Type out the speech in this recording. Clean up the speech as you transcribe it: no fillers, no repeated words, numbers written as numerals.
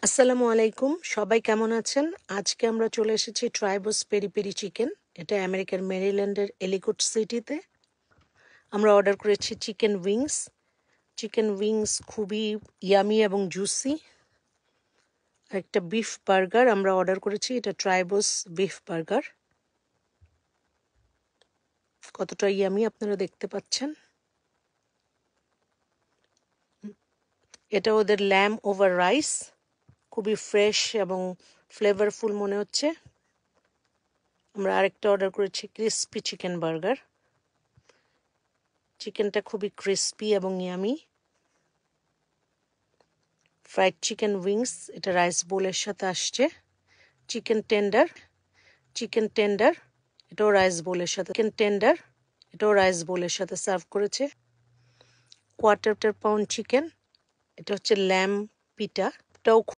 আসসালামু আলাইকুম, সবাই কেমন আছেন? আজকে আমরা চলে এসেছি ট্রাইবস পেরি পেরি চিকেন। এটা আমেরিকার মেরিল্যান্ডের এলিকুট সিটিতে। আমরা অর্ডার করেছি চিকেন উইংস। চিকেন উইংস খুবই ইয়ামি এবং জুসি। একটা বিফ বার্গার আমরা অর্ডার করেছি, এটা ট্রাইবস বিফ বার্গার। কতটা ইয়ামি আপনারা দেখতে পাচ্ছেন। এটা ওদের ল্যাম ওভার রাইস, খুবই ফ্রেশ এবং ফ্লেভারফুল মনে হচ্ছে। আমরা আরেকটা অর্ডার করেছি ক্রিসপি চিকেন বার্গার। চিকেনটা খুবই ক্রিসপি এবং ইয়ামি। ফ্রাইড চিকেন উইংস, এটা রাইস বোলের সাথে আসছে। চিকেন টেন্ডার, এটাও রাইস বোলের সাথে সার্ভ করেছে। কোয়ার্টার পাউন্ড চিকেন, এটা হচ্ছে ল্যাম পিটা, এটাও